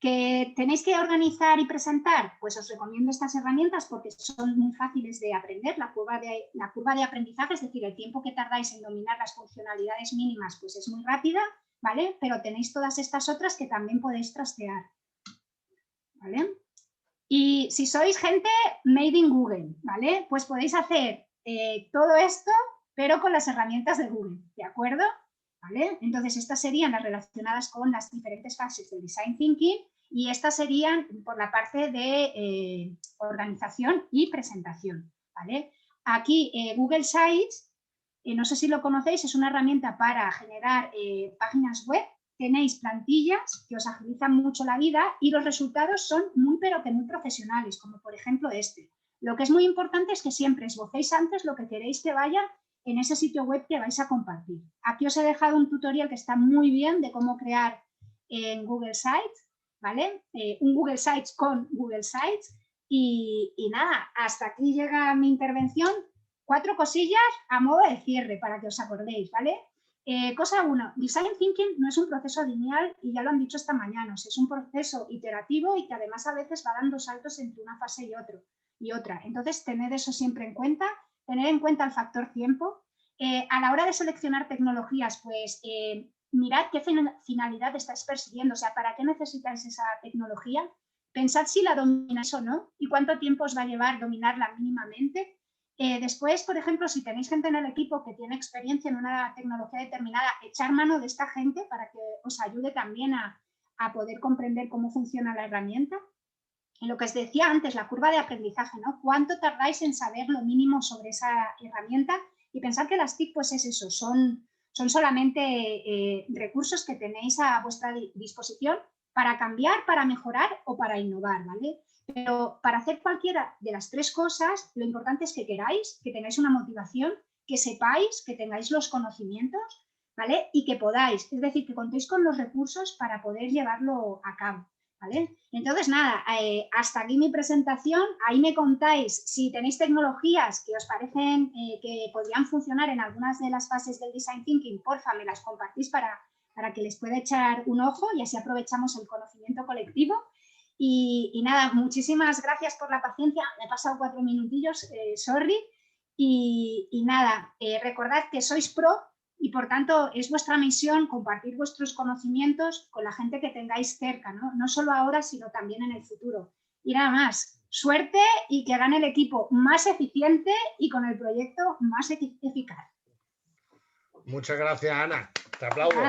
¿Que tenéis que organizar y presentar? Pues os recomiendo estas herramientas porque son muy fáciles de aprender. La curva de aprendizaje, es decir, el tiempo que tardáis en dominar las funcionalidades mínimas, pues es muy rápida, ¿vale? Pero tenéis todas estas otras que también podéis trastear, ¿vale? Y si sois gente made in Google, ¿vale? Pues podéis hacer todo esto, pero con las herramientas de Google, ¿de acuerdo? ¿Vale? Entonces, estas serían las relacionadas con las diferentes fases del Design Thinking y estas serían por la parte de organización y presentación, ¿vale? Aquí Google Sites, no sé si lo conocéis, es una herramienta para generar páginas web. Tenéis plantillas que os agilizan mucho la vida y los resultados son muy pero que muy profesionales, como por ejemplo este. Lo que es muy importante es que siempre esbocéis antes lo que queréis que vaya en ese sitio web que vais a compartir. Aquí os he dejado un tutorial que está muy bien de cómo crear en Google Sites, ¿vale? Un Google Sites con Google Sites y nada, hasta aquí llega mi intervención. 4 cosillas a modo de cierre para que os acordéis, ¿vale? Cosa 1, Design Thinking no es un proceso lineal y ya lo han dicho esta mañana, es un proceso iterativo y que además a veces va dando saltos entre una fase y otra. Entonces, tened eso siempre en cuenta, tener en cuenta el factor tiempo. A la hora de seleccionar tecnologías, pues mirad qué finalidad estáis persiguiendo, o sea, para qué necesitáis esa tecnología, pensad si la domináis o no y cuánto tiempo os va a llevar dominarla mínimamente. Después, por ejemplo, si tenéis gente en el equipo que tiene experiencia en una tecnología determinada, echar mano de esta gente para que os ayude también a poder comprender cómo funciona la herramienta. En lo que os decía antes, la curva de aprendizaje, ¿no? ¿Cuánto tardáis en saber lo mínimo sobre esa herramienta? Y pensar que las TIC, pues es eso, son solamente recursos que tenéis a vuestra disposición para cambiar, para mejorar o para innovar, ¿vale? Pero para hacer cualquiera de las 3 cosas, lo importante es que queráis, que tengáis una motivación, que sepáis, que tengáis los conocimientos, ¿vale? Y que podáis, es decir, que contéis con los recursos para poder llevarlo a cabo, ¿vale? Entonces, nada, hasta aquí mi presentación. Ahí me contáis si tenéis tecnologías que os parecen que podrían funcionar en algunas de las fases del Design Thinking, porfa, me las compartís para que les pueda echar un ojo y así aprovechamos el conocimiento colectivo. Y nada, muchísimas gracias por la paciencia. Me he pasado 4 minutillos, sorry. Y nada, recordad que sois pro y por tanto es vuestra misión compartir vuestros conocimientos con la gente que tengáis cerca, ¿no? No solo ahora, sino también en el futuro. Y nada más, suerte y que hagan el equipo más eficiente y con el proyecto más eficaz. Muchas gracias, Ana. Te aplaudo.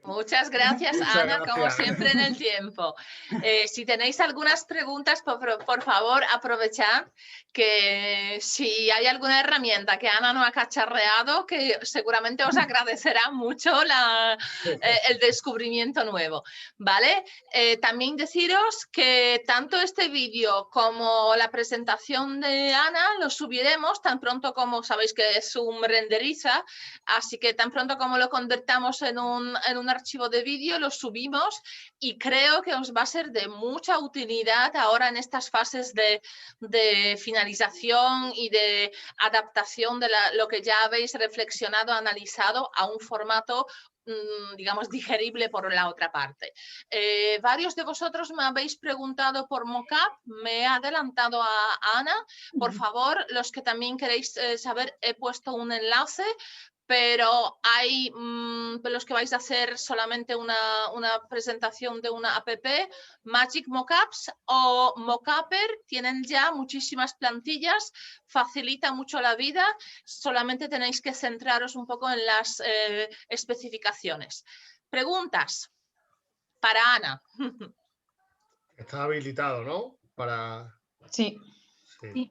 Muchas gracias, Ana, como siempre en el tiempo. Si tenéis algunas preguntas, por favor, aprovechad que si hay alguna herramienta que Ana no ha cacharreado, que seguramente os agradecerá mucho el descubrimiento nuevo, ¿vale? También deciros que tanto este vídeo como la presentación de Ana lo subiremos tan pronto como sabéis que es un renderiza, así que tan pronto como lo convertamos en un archivo de vídeo, lo subimos y creo que os va a ser de mucha utilidad ahora en estas fases de finalización y de adaptación de lo que ya habéis reflexionado, analizado a un formato digamos, digerible por la otra parte. Varios de vosotros me habéis preguntado por mockup, me he adelantado a Ana. Por favor, los que también queréis saber, he puesto un enlace, pero hay los que vais a hacer solamente una presentación de una app, Magic Mockups o Mockuper, tienen ya muchísimas plantillas, facilita mucho la vida, solamente tenéis que centraros un poco en las especificaciones. Preguntas para Ana. Está habilitado, ¿no? Para... Sí. Sí.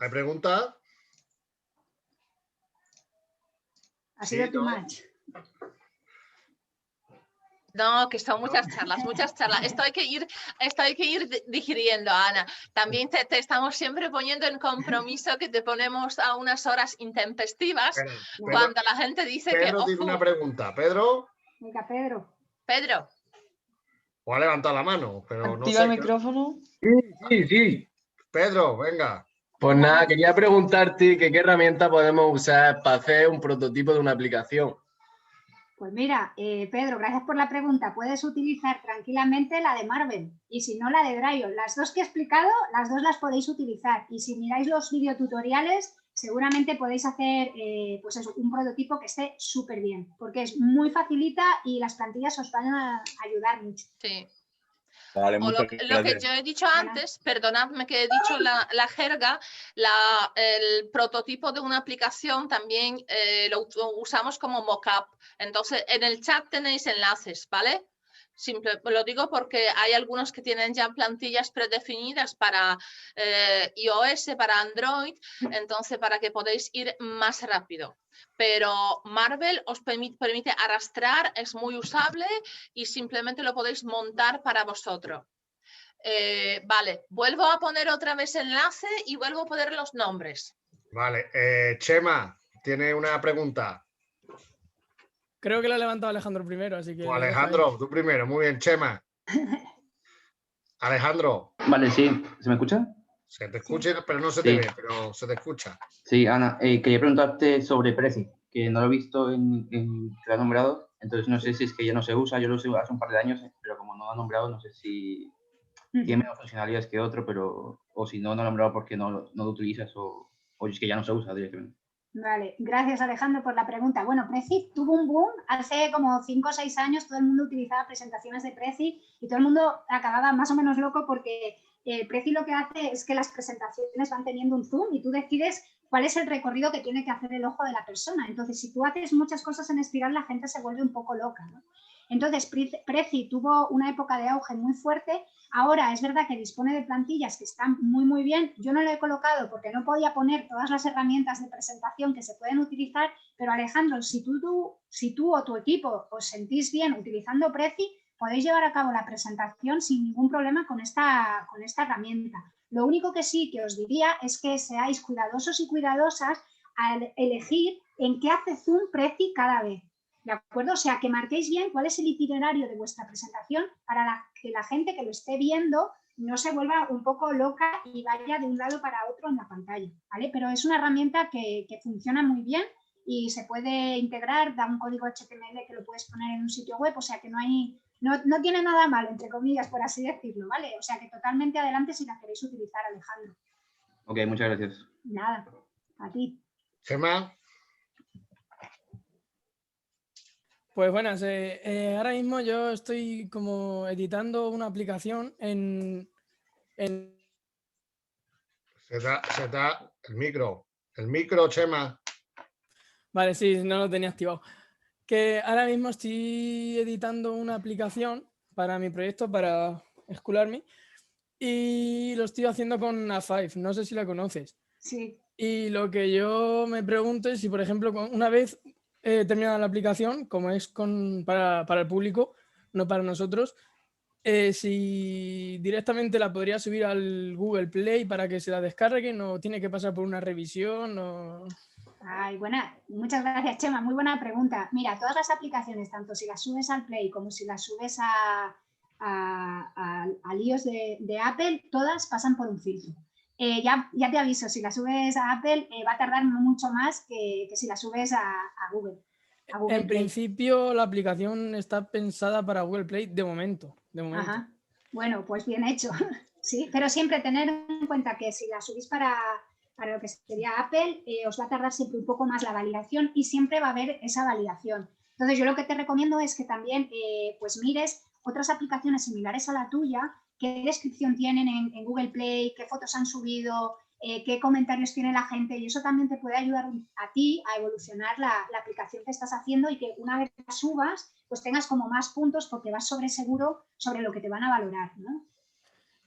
¿Hay preguntas? Ha sido too much. No, que son muchas charlas, muchas charlas. Esto hay que ir digiriendo, Ana. También te estamos siempre poniendo en compromiso que te ponemos a unas horas intempestivas cuando la gente dice que... Pedro tiene una pregunta. ¿Pedro? Venga, Pedro. Pedro. O ha levantado la mano, pero no ¿Activa sé. el micrófono? Sí. Pedro, venga. Pues nada, quería preguntarte que qué herramienta podemos usar para hacer un prototipo de una aplicación. Pues mira, Pedro, gracias por la pregunta. Puedes utilizar tranquilamente la de Marvel y si no la de Dryon. Las dos que he explicado, las dos las podéis utilizar. Y si miráis los videotutoriales, seguramente podéis hacer pues eso, un prototipo que esté súper bien, porque es muy facilita y las plantillas os van a ayudar mucho. Sí. Vale, O lo que yo he dicho antes, perdonadme que he dicho la jerga, el prototipo de una aplicación también lo usamos como mockup. Entonces, en el chat tenéis enlaces, ¿vale? Lo digo porque hay algunos que tienen ya plantillas predefinidas para iOS, para Android, entonces para que podáis ir más rápido. Pero Marvel os permite arrastrar, es muy usable y simplemente lo podéis montar para vosotros. Vale, vuelvo a poner otra vez enlace y vuelvo a poner los nombres. Vale, Chema, tiene una pregunta. Creo que la ha levantado Alejandro primero, así que... Pues Alejandro, tú primero. Muy bien, Chema. Alejandro. Vale, sí. ¿Se me escucha? Se te escucha, pero no se te ve, pero se te escucha. Sí, Ana, quería preguntarte sobre Prezi, que no lo he visto en que lo ha nombrado, entonces no sé si es que ya no se usa, yo lo usé hace un par de años, pero como no lo ha nombrado, no sé si tiene menos funcionalidades que otro, pero o si no lo ha nombrado porque no lo utilizas o es que ya no se usa directamente. Vale, gracias Alejandro por la pregunta. Bueno, Prezi tuvo un boom hace como 5 o 6 años, todo el mundo utilizaba presentaciones de Prezi y todo el mundo acababa más o menos loco porque Prezi lo que hace es que las presentaciones van teniendo un zoom y tú decides cuál es el recorrido que tiene que hacer el ojo de la persona. Entonces, si tú haces muchas cosas en espiral, la gente se vuelve un poco loca, ¿no? Entonces, Prezi tuvo una época de auge muy fuerte. Ahora es verdad que dispone de plantillas que están muy, muy bien. Yo no lo he colocado porque no podía poner todas las herramientas de presentación que se pueden utilizar, pero Alejandro, si tú o tu equipo os sentís bien utilizando Prezi, podéis llevar a cabo la presentación sin ningún problema con esta herramienta. Lo único que sí que os diría es que seáis cuidadosos y cuidadosas al elegir en qué hace zoom Prezi cada vez. ¿De acuerdo? O sea, que marquéis bien cuál es el itinerario de vuestra presentación para que la gente que lo esté viendo no se vuelva un poco loca y vaya de un lado para otro en la pantalla, ¿vale? Pero es una herramienta que funciona muy bien y se puede integrar, da un código HTML que lo puedes poner en un sitio web, o sea que no tiene nada malo, entre comillas, por así decirlo, ¿vale? O sea que totalmente adelante si la queréis utilizar, Alejandro. Ok, muchas gracias. Nada, a ti. Chema. Pues buenas, ahora mismo yo estoy como editando una aplicación en... Se da el micro, Chema. Vale, sí, no lo tenía activado. Que ahora mismo estoy editando una aplicación para mi proyecto, para School.me, y lo estoy haciendo con A5, no sé si la conoces. Sí. Y lo que yo me pregunto es si, por ejemplo, una vez terminada la aplicación, como es para el público, no para nosotros, si directamente la podría subir al Google Play para que se la descarguen o tiene que pasar por una revisión o... Ay, muchas gracias, Chema, muy buena pregunta. Mira, todas las aplicaciones, tanto si las subes al Play como si las subes al iOS de Apple, todas pasan por un filtro. Ya te aviso, si la subes a Apple va a tardar mucho más que si la subes a Google. En principio la aplicación está pensada para Google Play de momento. Ajá. Bueno, pues bien hecho. Sí, pero siempre tener en cuenta que si la subís para lo que sería Apple, os va a tardar siempre un poco más la validación y siempre va a haber esa validación. Entonces yo lo que te recomiendo es que también pues mires otras aplicaciones similares a la tuya, qué descripción tienen en Google Play, qué fotos han subido, qué comentarios tiene la gente, y eso también te puede ayudar a ti a evolucionar la aplicación que estás haciendo y que una vez la subas pues tengas como más puntos porque vas seguro sobre lo que te van a valorar, ¿no?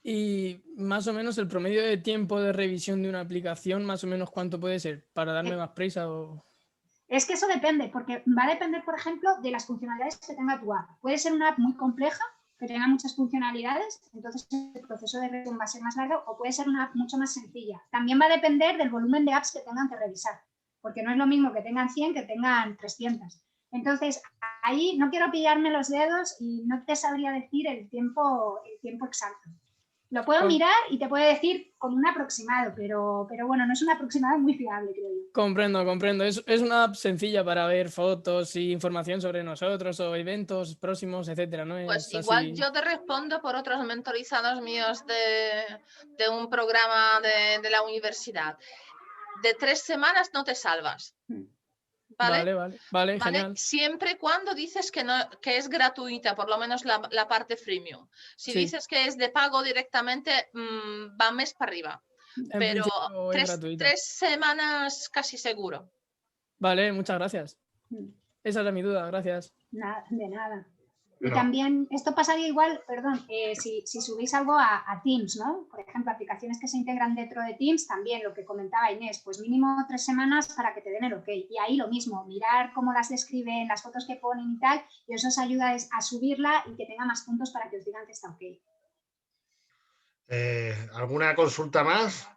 Y más o menos el promedio de tiempo de revisión de una aplicación, más o menos cuánto puede ser, para darme más prisa o... Es que eso depende, porque va a depender, por ejemplo, de las funcionalidades que tenga tu app. Puede ser una app muy compleja, que tenga muchas funcionalidades, entonces el proceso de revisión va a ser más largo, o puede ser una app mucho más sencilla. También va a depender del volumen de apps que tengan que revisar, porque no es lo mismo que tengan 100 que tengan 300. Entonces, ahí no quiero pillarme los dedos y no te sabría decir el tiempo exacto. Lo puedo mirar y te puedo decir con un aproximado, pero bueno, no es un aproximado muy fiable, creo yo. Comprendo. Es una app sencilla para ver fotos y información sobre nosotros o eventos próximos, etcétera, ¿no? Pues Es igual así. yo te respondo por otros mentorizados míos de un programa de la universidad. De 3 semanas no te salvas. ¿Vale? Vale, genial. Siempre y cuando dices que es gratuita, por lo menos la parte freemium. Si dices que es de pago directamente, va mes para arriba. Pero tres semanas casi seguro. Vale, muchas gracias. Esa era mi duda, gracias. Nada, de nada. Y también, esto pasaría igual, perdón, si subís algo a Teams, ¿no? Por ejemplo, aplicaciones que se integran dentro de Teams, también lo que comentaba Inés, pues mínimo 3 semanas para que te den el ok. Y ahí lo mismo, mirar cómo las describen, las fotos que ponen y tal, y eso os ayuda a subirla y que tenga más puntos para que os digan que está ok. ¿Alguna consulta más?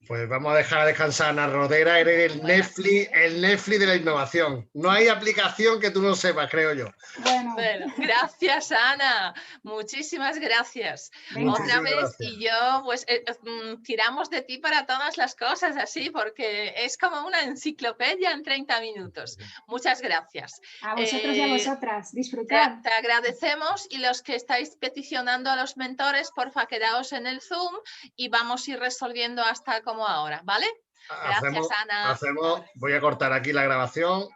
Pues vamos a dejar descansar a Ana Rodera, eres el Netflix de la innovación. No hay aplicación que tú no sepas, creo yo. Bueno, gracias, Ana. Muchísimas gracias. Otra vez, gracias. Y yo, pues, tiramos de ti para todas las cosas así, porque es como una enciclopedia en 30 minutos. Muchas gracias. A vosotros y a vosotras. Disfrutad. Te agradecemos, y los que estáis peticionando a los mentores, porfa, quedaos en el Zoom y vamos a ir resolviendo hasta como ahora, ¿vale? Gracias, Ana. Voy a cortar aquí la grabación.